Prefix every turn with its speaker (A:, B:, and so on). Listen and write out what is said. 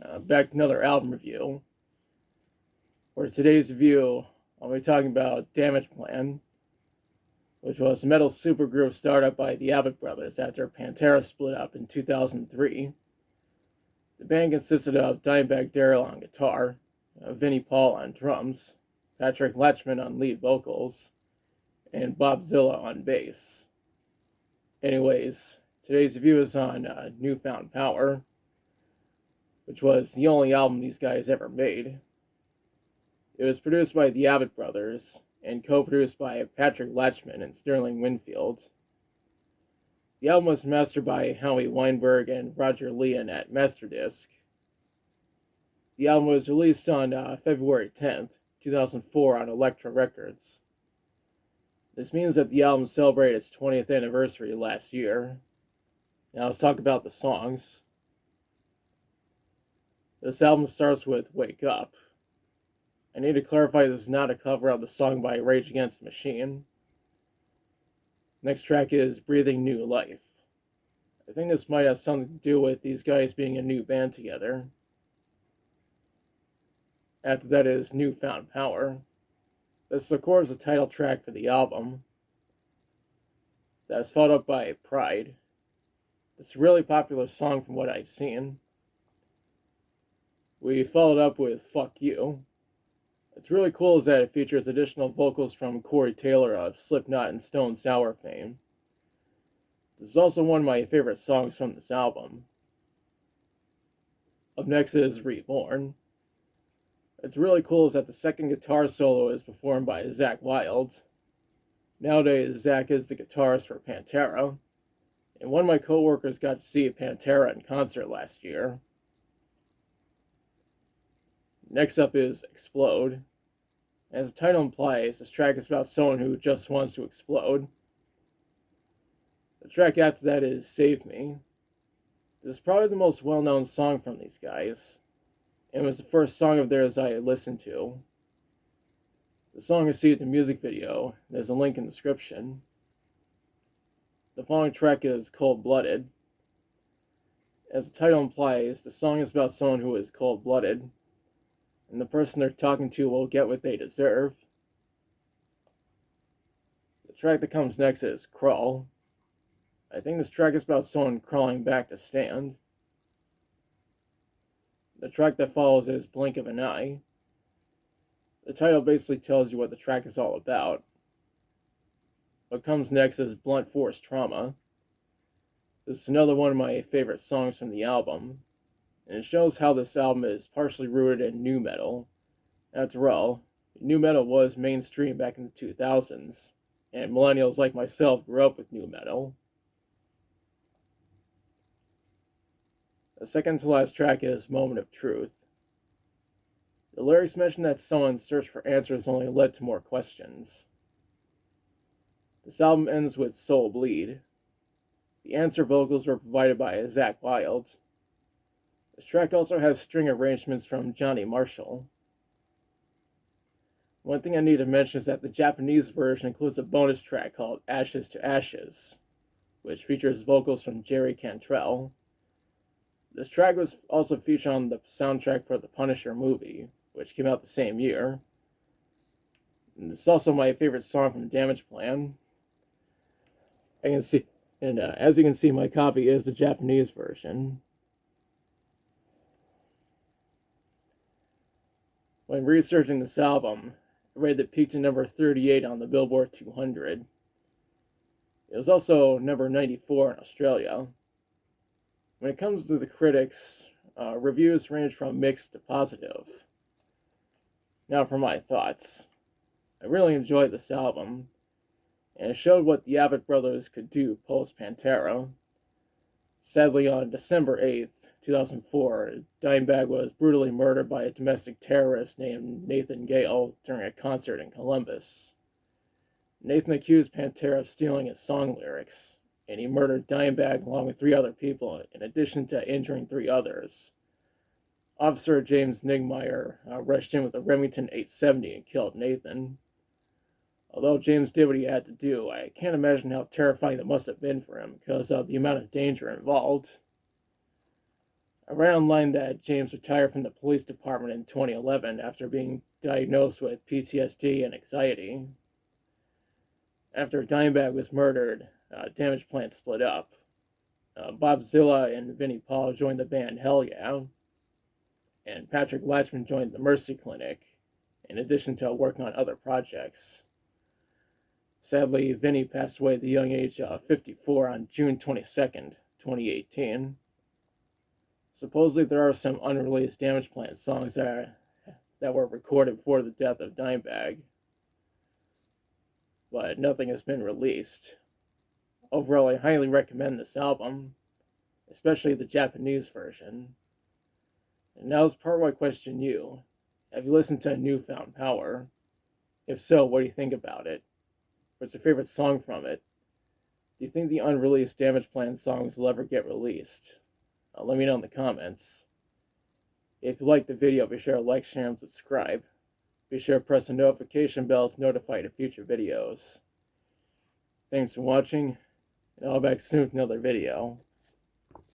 A: Back to another album review. For today's review, I'll be talking about Damageplan, which was a metal supergroup started up by the Avett Brothers after Pantera split up in 2003. The band consisted of Dimebag Darrell on guitar, Vinnie Paul on drums, Patrick Lachman on lead vocals, and Bob Zilla on bass. Anyways, today's review is on Newfound Power, which was the only album these guys ever made. It was produced by the Avett Brothers and co-produced by Patrick Lachman and Sterling Winfield. The album was mastered by Howie Weinberg and Roger Leon at Masterdisc. The album was released on February 10th, 2004 on Elektra Records. This means that the album celebrated its 20th anniversary last year. Now let's talk about the songs. This album starts with Wake Up. I need to clarify this is not a cover of the song by Rage Against the Machine. Next track is Breathing New Life. I think this might have something to do with these guys being a new band together. After that is Newfound Power. This, of course, is the title track for the album. That's followed up by Pride. It's a really popular song from what I've seen. We followed up with Fuck You. What's really cool is that it features additional vocals from Corey Taylor of Slipknot and Stone Sour fame. This is also one of my favorite songs from this album. Up next is Reborn. What's really cool is that the second guitar solo is performed by Zakk Wylde. Nowadays, Zakk is the guitarist for Pantera, and one of my coworkers got to see Pantera in concert last year. Next up is Explode. As the title implies, this track is about someone who just wants to explode. The track after that is Save Me. This is probably the most well-known song from these guys, and was the first song of theirs I listened to. The song received a music video. There's a link in the description. The following track is Cold Blooded. As the title implies, the song is about someone who is cold-blooded, and the person they're talking to will get what they deserve. The track that comes next is Crawl. I think this track is about someone crawling back to stand. The track that follows is Blink of an Eye. The title basically tells you what the track is all about. What comes next is Blunt Force Trauma. This is another one of my favorite songs from the album, and it shows how this album is partially rooted in nu metal. After all, nu metal was mainstream back in the 2000s, and millennials like myself grew up with nu metal. The second to last track is Moment of Truth. The lyrics mention that someone's search for answers only led to more questions. This album ends with Soul Bleed. The answer vocals were provided by Zakk Wylde. This track also has string arrangements from Johnny Marshall. One thing I need to mention is that the Japanese version includes a bonus track called Ashes to Ashes, which features vocals from Jerry Cantrell. This track was also featured on the soundtrack for the Punisher movie, which came out the same year. And this is also my favorite song from Damageplan. As you can see, my copy is the Japanese version. When researching this album, I read that it peaked at number 38 on the Billboard 200. It was also number 94 in Australia. When it comes to the critics, reviews range from mixed to positive. Now for my thoughts. I really enjoyed this album, and it showed what the Avett Brothers could do post-Pantera. Sadly, on December 8th, 2004, Dimebag was brutally murdered by a domestic terrorist named Nathan Gale during a concert in Columbus. Nathan accused Pantera of stealing his song lyrics, and he murdered Dimebag along with 3 other people, in addition to injuring 3 others. Officer James Nigmeyer rushed in with a Remington 870 and killed Nathan. Although James did what he had to do, I can't imagine how terrifying it must have been for him because of the amount of danger involved. I read online that James retired from the police department in 2011 after being diagnosed with PTSD and anxiety. After Dimebag was murdered, Damageplan split up. Bob Zilla and Vinnie Paul joined the band Hell Yeah, and Patrick Latchman joined the Mercy Clinic, in addition to working on other projects. Sadly, Vinnie passed away at the young age of 54 on June 22nd, 2018. Supposedly, there are some unreleased Damageplan songs that were recorded before the death of Dimebag, but nothing has been released. Overall, I highly recommend this album, especially the Japanese version. And now is part where I question you. Have you listened to Newfound Power? If so, what do you think about it? What's your favorite song from it? Do you think the unreleased Damageplan songs will ever get released? Let me know in the comments. If you liked the video, be sure to like, share, and subscribe. Be sure to press the notification bell to notify you of future videos. Thanks for watching, and I'll be back soon with another video.